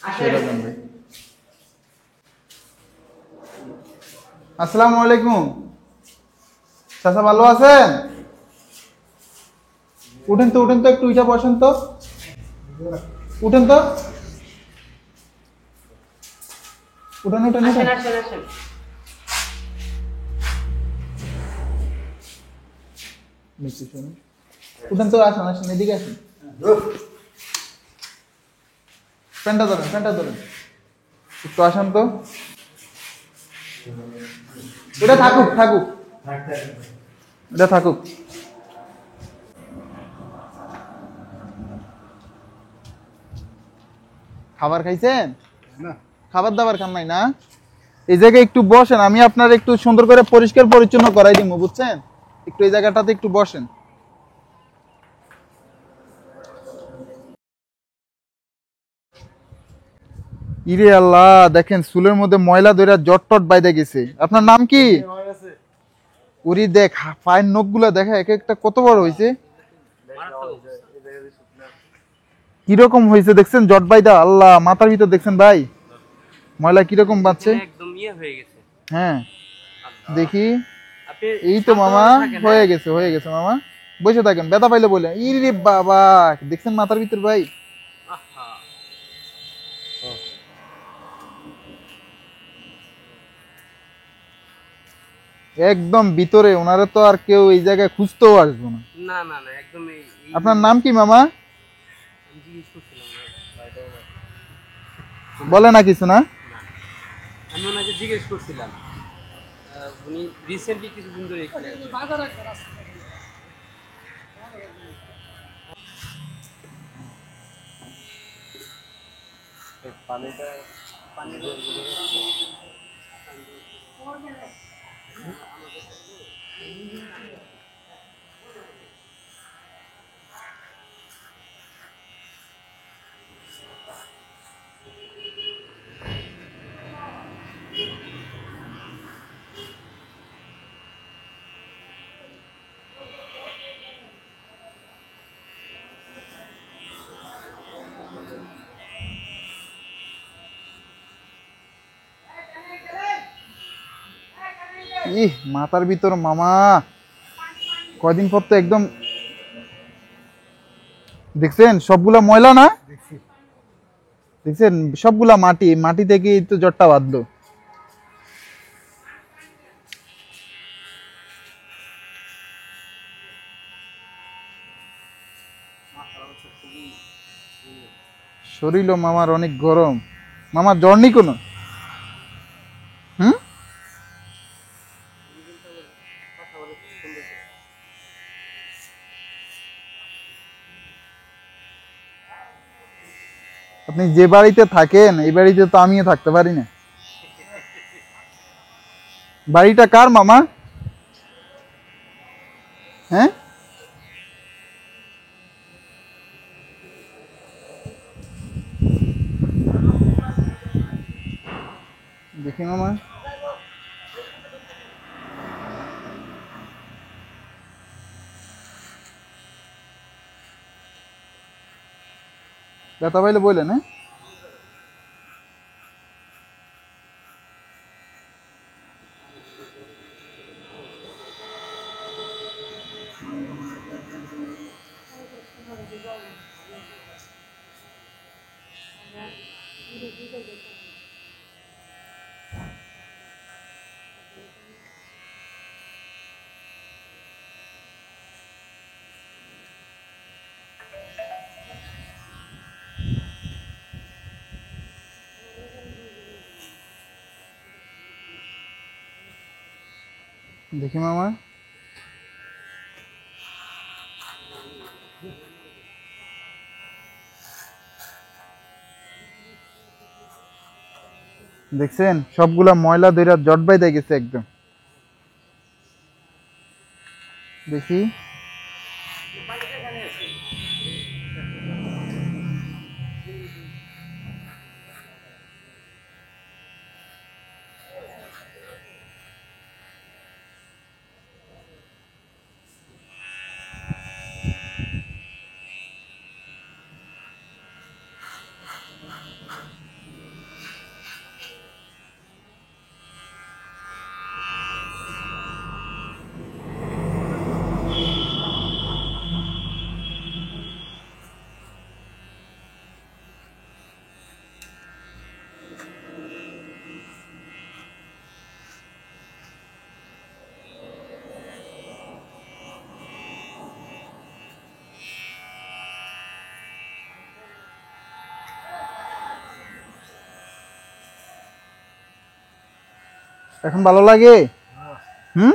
সেরকম ভাই। আসসালামু আলাইকুম চাচা, ভালো আছেন? উঠেন তো উঠেন তো, একটু উঠে বসেন তো, উঠেন তো, উঠেন উঠেন উঠেন। উঠেন তো, আসেন আসেন, এদিকে আসেন। প্যান্টটা ধরেন, প্যান্টটা ধরেন, একটু আসেন তো। এটা থাকুক থাকুক, এটা থাকুক। খাবার খাইছেন? খাবার দাবার খান নাই না? এই জায়গায় একটু বসেন, আমি আপনার একটু সুন্দর করে পরিষ্কার পরিচ্ছন্ন করাই দিব, বুঝছেন? একটু এই জায়গাটাতে একটু বসেন। ইরে আল্লাহ, দেখেন চুলের মধ্যে ময়লা ধরে জট টট বাইদে গেছে। আপনার নাম কি? উরি দেখ, পায়ের নখ গুলা দেখা এক একটা কত বড় হয়েছে, কিরকম হয়েছে দেখছেন জট বাইদা? আল্লাহ, মাথার ভিতর দেখছেন ভাই ময়লা কিরকম বাঁচছে। হ্যাঁ দেখি, এই তো মামা হয়ে গেছে হয়ে গেছে মামা। বসে থাকেন, ব্যথা পাইলে বলে। ইরে বাবা, দেখছেন মাথার ভিতর ভাই? একদম ভিতরে, ওনারা তো আর কেউ এই জায়গায় খুঁজতেও আসবো না। না না না, একদম আপনার নাম কি মামা? বলে না কিছু না? আমি ওনাকে জিজ্ঞেস করছিলাম, উনি রিসেন্টলি কিছুদিন ধরে এখানে পানিটা পানি ইহ, মাথার ভিতর মামা কয়দিন পর তো একদম, দেখছেন সবগুলা ময়লা না? দেখছেন সবগুলা মাটি, মাটি থেকে তো জটটা বাঁধলো। শরীরও মামার অনেক গরম। মামার জ্বর নেই কোনো? হুম? আপনি যে বাড়িতে থাকেন এই বাড়িতে তো আমিও থাকতে পারি না। বাড়িটা কার মামা? হ্যাঁ, দেখি মামা। ব্যথা পাইলে বললেন, হ্যাঁ? দেখি মামা। দেখছেন সবগুলা ময়লা ধইরা জট বাইদা গেছে একদম। দেখি, এখন ভালো লাগে? হুম?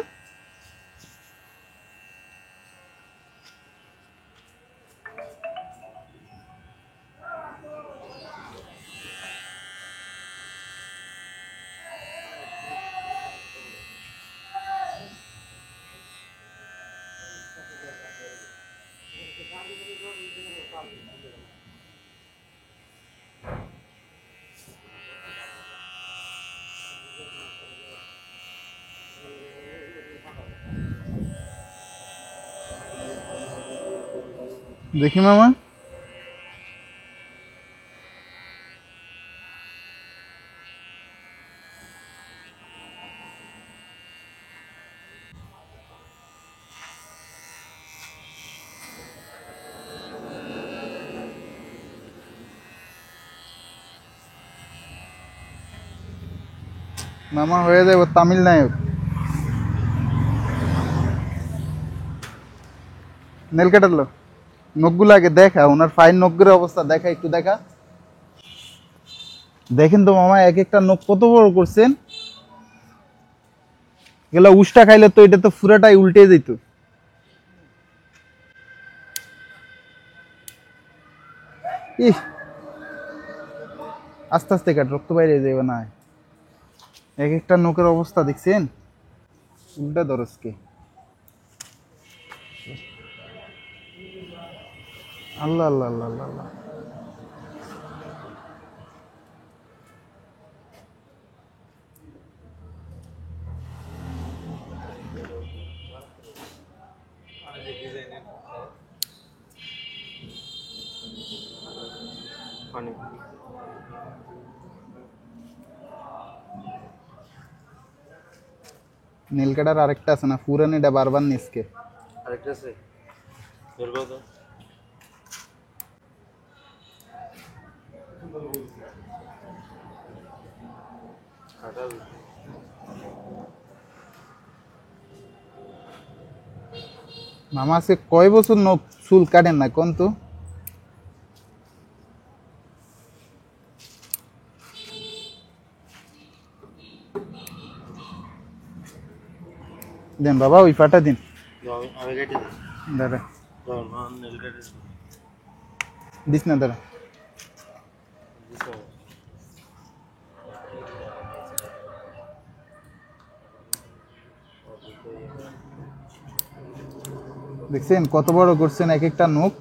দেখি মামা। মামা হয়ে যাবে তামিল নায়ক। নেল কাটার লো, নখগুলো আগে দেখা, ওনার ফাইন নখগুলোর অবস্থা দেখা, একটু দেখা। দেখেন তো মামা, এক একটা নখ কত বড় করছেন। এগুলা উষ্টা খাইলে তো এটা তো পুরাটাই উল্টে যেত। ইহ, আস্তে আস্তে কাট, রক্ত বাইরে যাবে না। এক একটা নখের অবস্থা দেখছেন, উল্টা দরজকে। আল্লাহ আল্লাহ আল্লাহ আল্লাহ আল্লাহ। নীল কাটার আরেকটা আছে না, পুরান, এটা বারবার নিচকে। আরেকটা আছে, ধরবো তো। মামা আজকে কয় বছর নখ চুল কাটেন না কোন তো? দেন বাবা, ওই পাটা দিন। আমি কেটে দিই। দাঁড়া, নেল কেটে দিস না, দাঁড়া। দেখছেন কত বড় করছেন এক একটা নখ।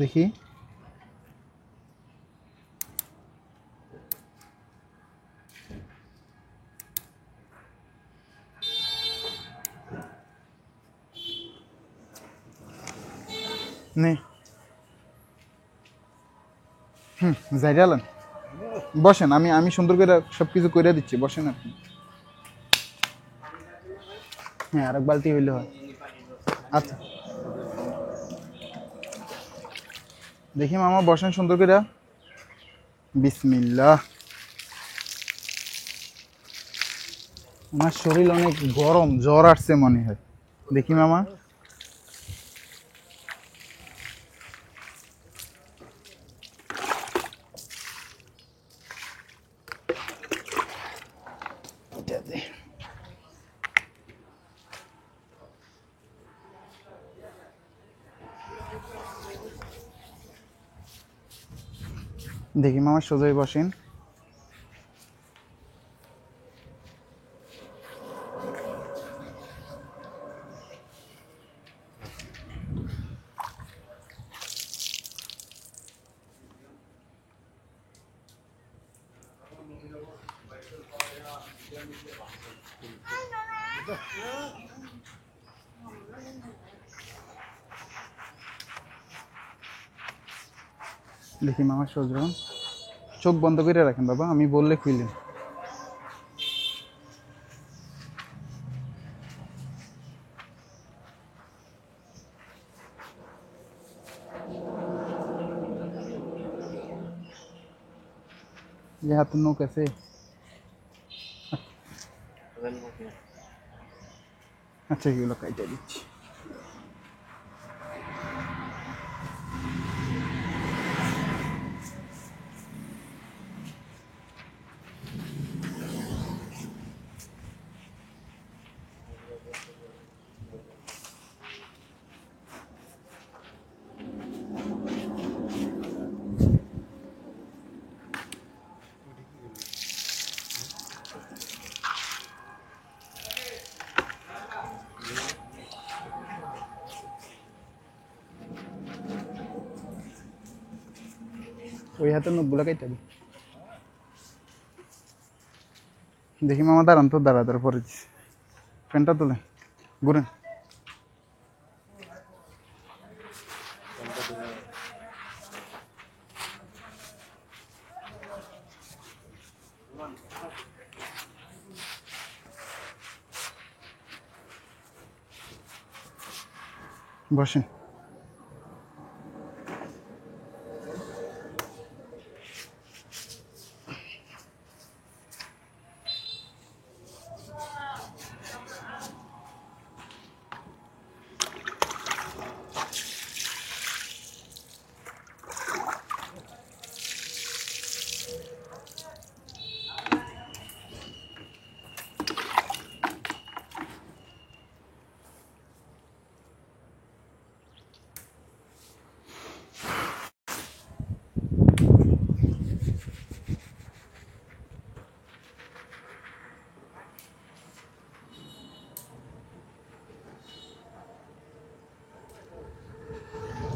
দেখি, নে। যাইরালেন, বসেন, আমি আমি সুন্দর করে সবকিছু করে দিচ্ছি, বসেন আপনি। হ্যাঁ, আরেক বালতি হইলে হয়। আচ্ছা, দেখি মামা, বসেন সুন্দর করে। বিসমিল্লাহ। আমার শরীর অনেক গরম, জ্বর আসছে মনে হয়। দেখি মামা। দেখি মামা, সোজাই বসেন। দেখি মামা, সোজা চোখ বন্ধ করে রাখেন বাবা, আমি বললে খুইলেন। ये हाथ नो कैसे अच्छा এগুলো কাইটা দিচ্ছি ওই হাতের নখগুলো কাইটা দি দেখি মামা দাঁড়ান তো দাঁড়া পরে প্যান্টটা তোলে ঘুরেন বসেন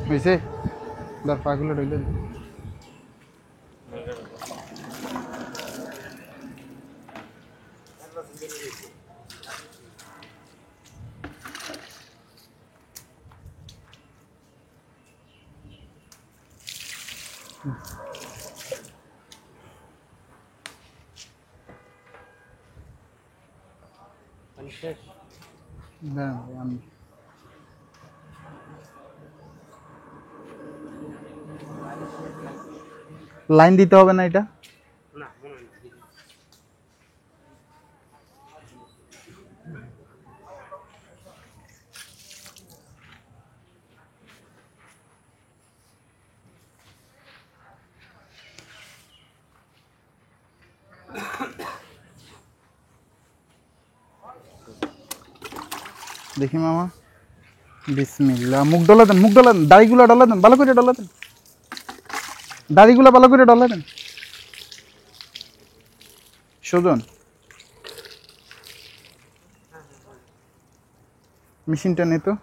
হয়েছে দাঁড় পাগুলো ঢুকলে দাঁড়ান আমি লাইন দিতে হবে না এটা না দেখি মামা বিসমিল্লাহ মুখ ডলা দেন দাড়িগুলো ডলা দেন ভালো করে ডলা দেন দাড়িগুলো ভালো করে ডলা দেন সুজন মেশিনটা নে তো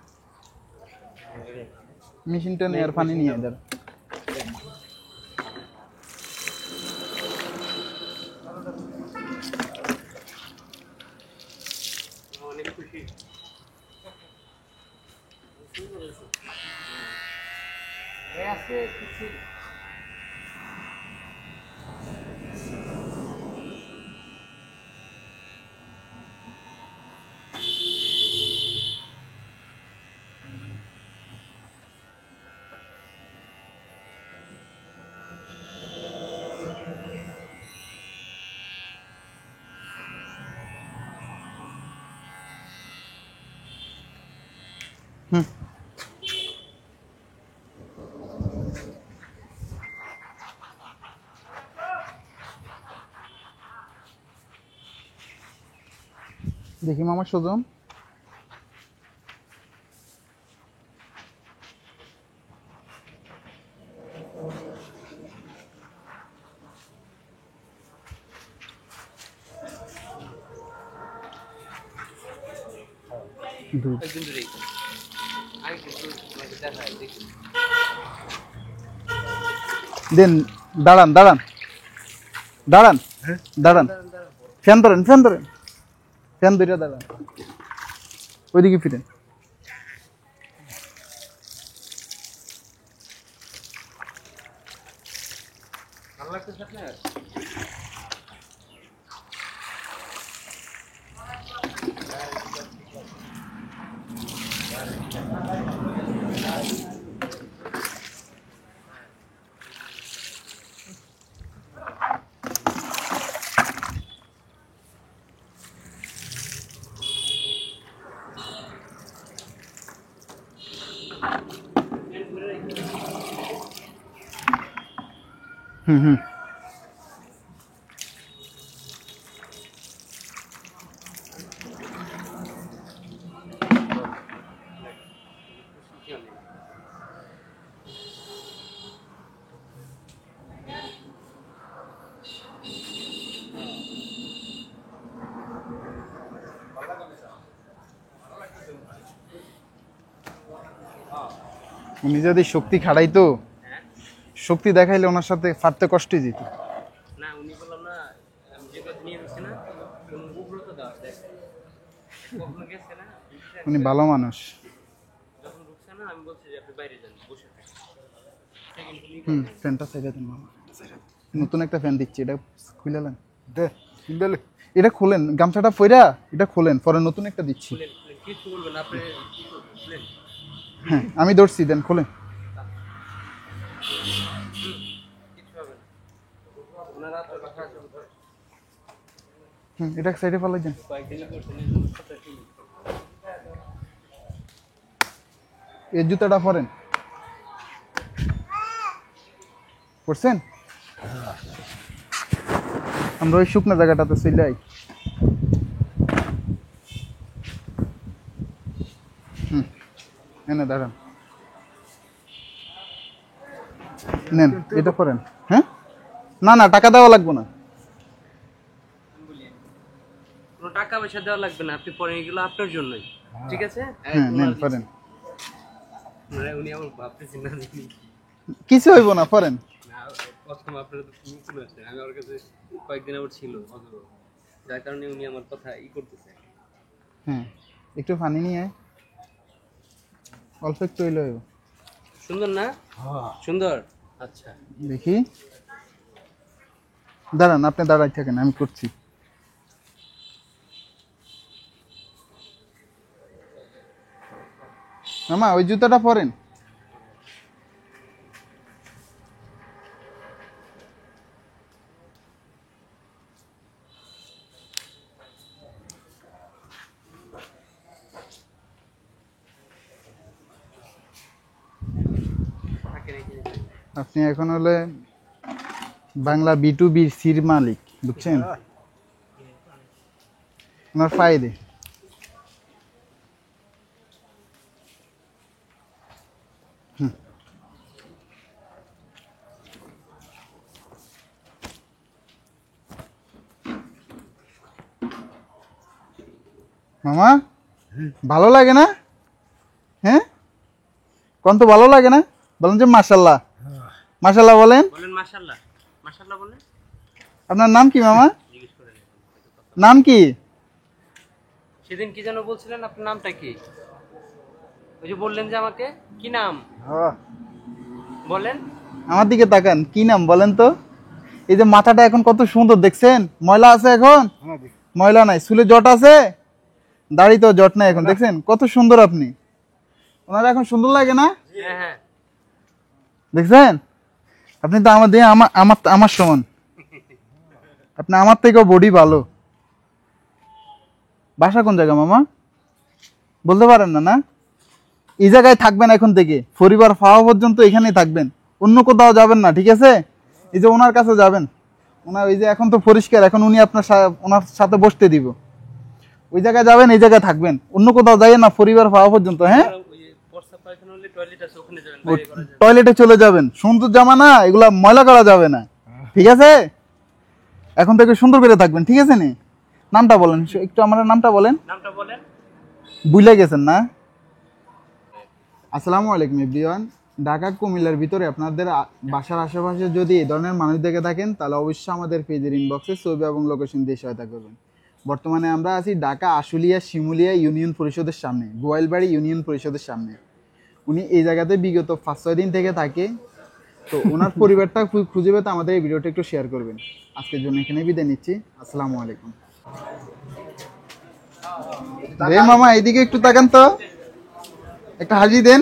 মেশিনটা নিয়ে আর পানি নিয়ে দাঁড়া অনেক খুশি আছে কিছু দেখি মামা সুজন একদিন ধরেই আমি কিন্তু তোমাকে দেখাই দেখি দেন দাঁড়ান দাঁড়ান দাঁড়ান দাঁড়ান ফ্যান ধরেন ফ্যান ধরে দাঁড়ান ওইদিকে ফিরেন ভালো লাগতেছে আপনার হুম উনি যদি শক্তি খাড়াইতো, শক্তি দেখাইলে ওনার সাথে ফাটতে কষ্টই যেত না। উনি বললাম না, আমি যে কথা নিয়ে যাচ্ছি না, উগ্রতা দেওয়া দেখ কখনো গেছে না। উনি ভালো মানুষ। যখন ঢুকছে না, আমি বলছি যে আপনি বাইরে যান, বসে ফ্যানটা ছেড়ে দেন মামা। নতুন একটা ফ্যান দিচ্ছি, এটা খুলে নেন। এটা খোলেন, গামছাটা পইরা এটা খোলেন, পরে নতুন একটা দিচ্ছি। কিছু বলবেন আপনি? হ্যাঁ আমি ধরছি, দেন খোলেন। এটা সাইডে ফেলাই দেন। এই জুতাটা পরেন, পড়ছেন? আমরা ওই শুকনো জায়গাটাতে চলে আই। এনে দাঁড়ান, নেন এটা পরেন। হ্যাঁ না না, টাকা দেওয়া লাগবে না। কোনো টাকা পয়সা দেওয়া লাগবে না, আপনি পরে এগুলো আপনার জন্যই, ঠিক আছে? হ্যাঁ নেন পরেন। উনি আমার ভাবতেছি না কিছু হইব না, পরেন। প্রথম আপনারা তো নতুন আসছেন, আমি ওর কাছে কয়েকদিন আবার ছিল, যার কারণে উনি আমার কথা করতেছে। হ্যাঁ একটু পানি নিয়ে অল্প একটু হইলে হইব। সুন্দর না? সুন্দর। আচ্ছা দেখি, দাঁড়ান, আপনি দাঁড়াই থাকেন, আমি করছি। মামা ওই জুতাটা পরেন। আপনি এখন হলে বাংলা B2B সির মালিক, বুঝছেন? ওনার ফায়দে। মামা ভালো লাগে না? হ্যাঁ কোন তো ভালো লাগে না? বলেন যে মাশাআল্লাহ। মাশাআল্লাহ বলেন। বলেন মাশাআল্লাহ। মাশাআল্লাহ বলেন। আপনার নাম কি মামা? নাম কি? সেদিন কি যেন বলছিলেন, আপনার নামটা কি? ওই যে বললেন যে আমাকে, কি নাম বলেন? আমার দিকে তাকান, কি নাম বলেন তো? এই যে মাথাটা এখন কত সুন্দর দেখছেন, ময়লা আছে এখন? ময়লা নাই, চুলে জট আছে, দাড়ি তো জট নাই এখন, দেখছেন কত সুন্দর আপনি। ওনার এখন সুন্দর লাগে না? হ্যাঁ হ্যাঁ দেখছেন, আপনি তো আমার দিয়ে আমার সমান, আপনি আমার থেকেও বডি ভালো। বাসা কোন জায়গা মামা বলতে পারেন না? না এই জায়গায় থাকবেন এখন থেকে, পরিবার পাওয়া পর্যন্ত এখানেই থাকবেন, অন্য কোথাও যাবেন না, ঠিক আছে? এই যে ওনার কাছে যাবেন, ওনার ওই যে এখন তো পরিষ্কার, এখন উনি আপনার ওনার সাথে বসতে দিব, ওই জায়গায় যাবেন, এই জায়গায় থাকবেন, অন্য কোথাও যাইয়ে না, পরিবার পাওয়া পর্যন্ত। হ্যাঁ টয়লেটে চলে যাবেন, সুন্দর জামা না এগুলা ময়লা করা যাবে না, ঠিক আছে? এখন থেকে সুন্দর করে থাকবেন, ঠিক আছে? নি নামটা বলেন একটু, আমার নামটা বলেন। ভুলে গেছেন না? আসসালামু আলাইকুম এভরিওয়ান। ঢাকা কুমিল্লার ভিতরে আপনাদের বাসার আশেপাশে যদি এই ধরনের মানুষ দেখে থাকেন, তাহলে অবশ্যই আমাদের পেজের ইনবক্সে ছবি এবং লোকেশন দিয়ে সহায়তা করবেন। বর্তমানে আমরা আছি ঢাকা আশুলিয়া শিমুলিয়া ইউনিয়ন পরিষদের সামনে, গোয়ালবাড়ি ইউনিয়ন পরিষদের সামনে। উনি এই জায়গাতে বিগত 5-6 দিন থেকে থাকে, তো ওনার পরিবারটা খুঁজে পেতে আমাদের এই ভিডিওটা একটু শেয়ার করবেন। আজকের জন্য এখানে বিদায় নিচ্ছি। আসসালামু আলাইকুম। রে মামা এইদিকে একটু তাকান তো, একটা হাজি দেন।